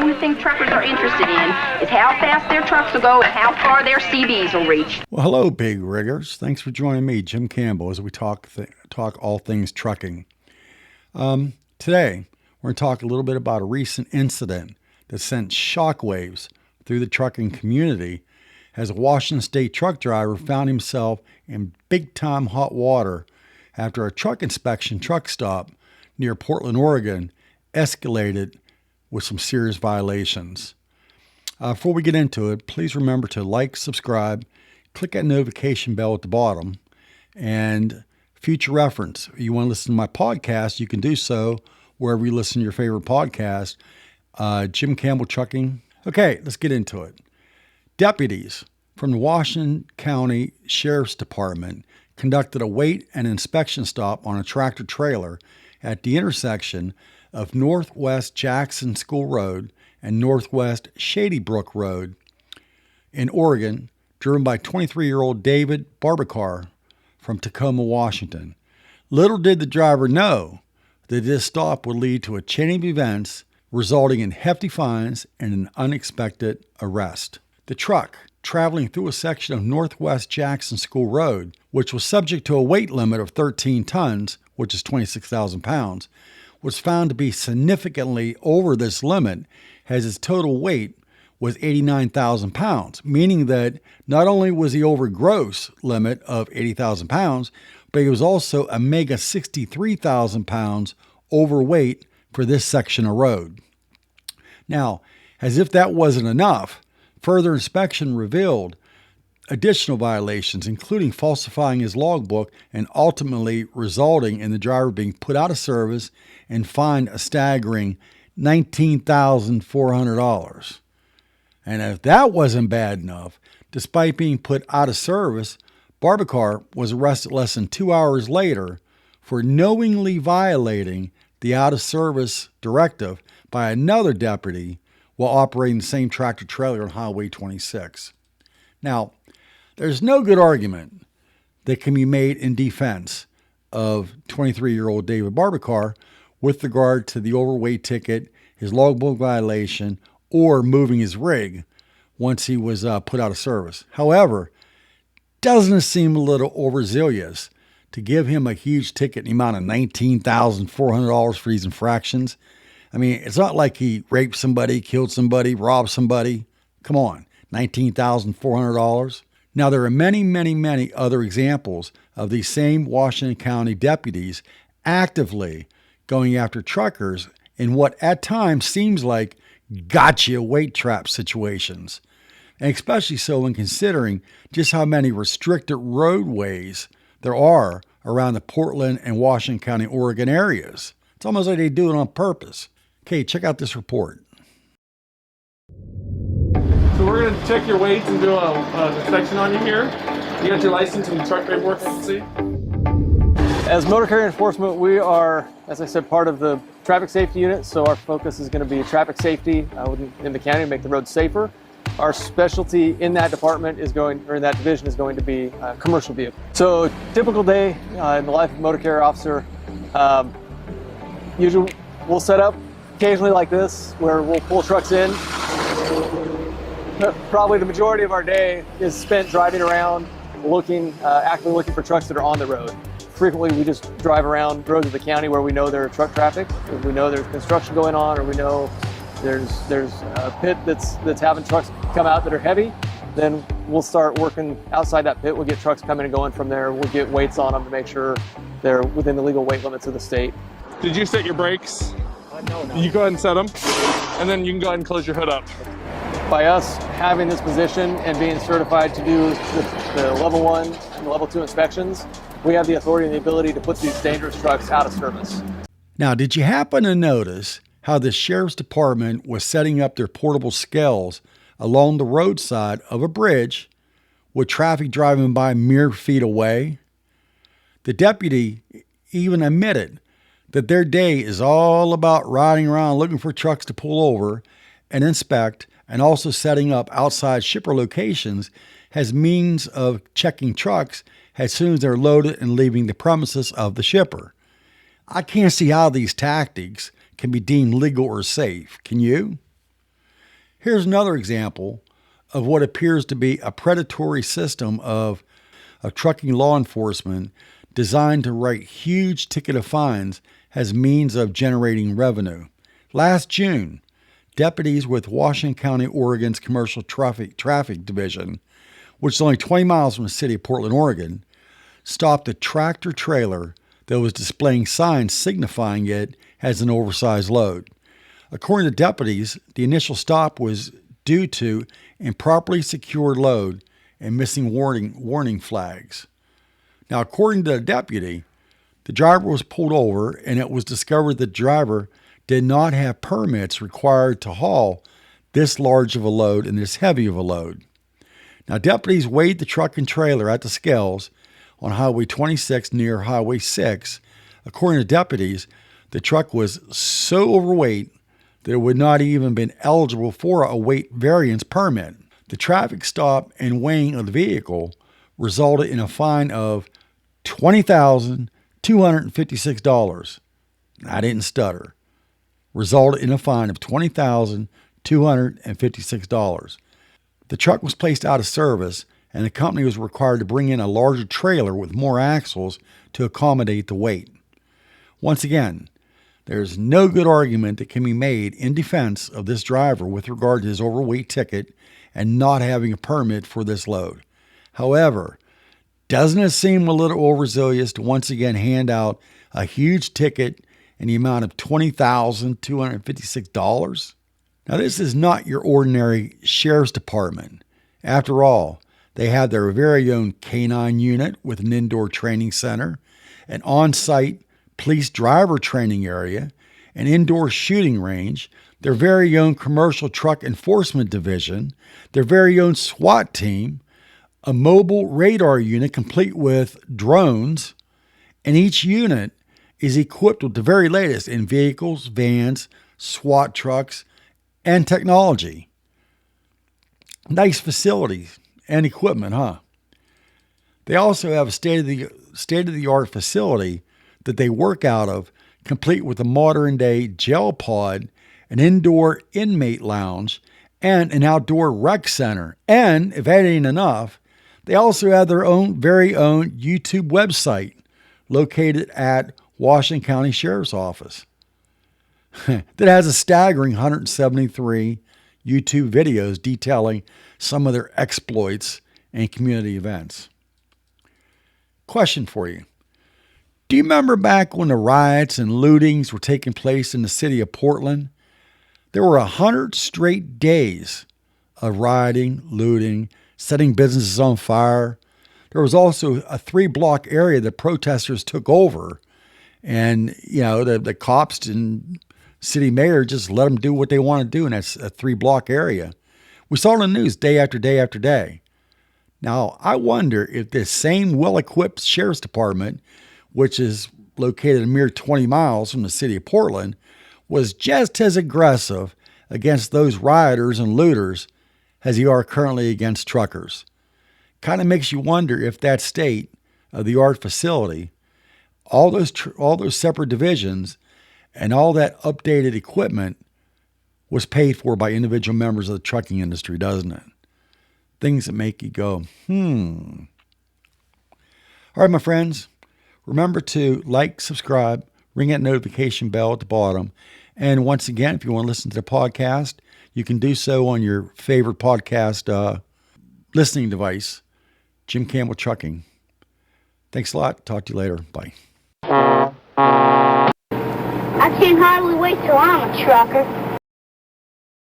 only thing truckers are interested in is how fast their trucks will go and how far their CBs will reach. Well, hello, big riggers. Thanks for joining me, Jim Campbell, as we talk all things trucking. Today, we're going to talk a little bit about a recent incident that sent shockwaves through the trucking community as a Washington State truck driver found himself in big-time hot water after a truck inspection truck stop near Portland, Oregon, escalated with some serious violations. Before we get into it, please remember to like, subscribe, click that notification bell at the bottom, and future reference. If you want to listen to my podcast, you can do so wherever you listen to your favorite podcast, Jim Campbell Trucking. Okay, let's get into it. Deputies from the Washington County Sheriff's Department conducted a weight and inspection stop on a tractor trailer at the intersection of Northwest Jackson School Road and Northwest Shadybrook Road in Oregon, driven by 23-year-old David Barbacar from Tacoma, Washington. Little did the driver know that this stop would lead to a chain of events resulting in hefty fines and an unexpected arrest. The truck, traveling through a section of Northwest Jackson School Road, which was subject to a weight limit of 13 tons, which is 26,000 pounds, was found to be significantly over this limit as its total weight was 89,000 pounds, meaning that not only was he over gross limit of 80,000 pounds, but he was also a mega 63,000 pounds overweight for this section of road. Now, as if that wasn't enough, further inspection revealed additional violations, including falsifying his logbook and ultimately resulting in the driver being put out of service and fined a staggering $19,400. And if that wasn't bad enough, despite being put out of service, Barbacar was arrested less than 2 hours later for knowingly violating the out-of-service directive by another deputy while operating the same tractor trailer on Highway 26. Now, there's no good argument that can be made in defense of 23-year-old David Barbacar with regard to the overweight ticket, his logbook violation, or moving his rig once he was put out of service. However, doesn't it seem a little overzealous to give him a huge ticket in the amount of $19,400 for these infractions? I mean, it's not like he raped somebody, killed somebody, robbed somebody. Come on, $19,400. Now, there are many, many, many other examples of these same Washington County deputies actively going after truckers in what at times seems like gotcha weight trap situations, and especially so when considering just how many restricted roadways there are around the Portland and Washington County, Oregon areas. It's almost like they do it on purpose. Okay, check out this report. So we're going to check your weights and do an inspection on you here. You got your license and truck paperwork, I can see. As motor carrier enforcement, we are, as I said, part of the traffic safety unit. So our focus is going to be traffic safety in the county to make the roads safer. Our specialty in that department in that division is going to be commercial vehicle. So typical day in the life of a motor carrier officer, usually we'll set up occasionally like this where we'll pull trucks in. Probably the majority of our day is spent driving around, actively looking for trucks that are on the road. Frequently, we just drive around roads of the county where we know there are truck traffic, if we know there's construction going on, or we know there's a pit that's having trucks come out that are heavy. Then we'll start working outside that pit. We'll get trucks coming and going from there. We'll get weights on them to make sure they're within the legal weight limits of the state. Did you set your brakes? No. You go ahead and set them, and then you can go ahead and close your hood up. By us having this position and being certified to do the level 1 and level 2 inspections, we have the authority and the ability to put these dangerous trucks out of service. Now, did you happen to notice how the Sheriff's Department was setting up their portable scales along the roadside of a bridge with traffic driving by mere feet away? The deputy even admitted that their day is all about riding around looking for trucks to pull over and inspect, and also setting up outside shipper locations as means of checking trucks as soon as they're loaded and leaving the premises of the shipper. I can't see how these tactics can be deemed legal or safe. Can you? Here's another example of what appears to be a predatory system of trucking law enforcement designed to write huge ticket of fines as means of generating revenue. Last June, deputies with Washington County, Oregon's Commercial Traffic Division, which is only 20 miles from the city of Portland, Oregon, stopped a tractor trailer that was displaying signs signifying it as an oversized load. According to deputies, the initial stop was due to improperly secured load and missing warning flags. Now, according to the deputy, the driver was pulled over and it was discovered the driver did not have permits required to haul this large of a load and this heavy of a load. Now, deputies weighed the truck and trailer at the scales on Highway 26 near Highway 6. According to deputies, the truck was so overweight that it would not even been eligible for a weight variance permit. The traffic stop and weighing of the vehicle resulted in a fine of $20,256. I didn't stutter. Resulted in a fine of $20,256. The truck was placed out of service, and the company was required to bring in a larger trailer with more axles to accommodate the weight. Once again, there's no good argument that can be made in defense of this driver with regard to his overweight ticket and not having a permit for this load. However, doesn't it seem a little overzealous to once again hand out a huge ticket in the amount of $20,256? Now, this is not your ordinary sheriff's department. After all, they have their very own canine unit with an indoor training center, an on-site police driver training area, an indoor shooting range, their very own commercial truck enforcement division, their very own SWAT team, a mobile radar unit complete with drones, and each unit is equipped with the very latest in vehicles, vans, SWAT trucks, and technology. Nice facilities and equipment, huh? They also have a state-of-the-art facility that they work out of, complete with a modern-day jail pod, an indoor inmate lounge, and an outdoor rec center. And if that ain't enough, they also have their very own YouTube website located at Washington County Sheriff's Office that has a staggering 173 YouTube videos detailing some of their exploits and community events. Question for you. Do you remember back when the riots and lootings were taking place in the city of Portland? There were 100 straight days of rioting, looting, setting businesses on fire. There was also a 3-block area that protesters took over. And, the cops and city mayor just let them do what they want to do in that 3-block area. We saw it on the news day after day after day. Now, I wonder if this same well-equipped sheriff's department, which is located a mere 20 miles from the city of Portland, was just as aggressive against those rioters and looters as they are currently against truckers. Kind of makes you wonder if that state-of-the-art facility, all those separate divisions, and all that updated equipment was paid for by individual members of the trucking industry, doesn't it? Things that make you go, All right, my friends, remember to like, subscribe, ring that notification bell at the bottom. And once again, if you want to listen to the podcast, you can do so on your favorite podcast listening device, Jim Campbell Trucking. Thanks a lot. Talk to you later. Bye. I can't hardly wait till I'm a trucker.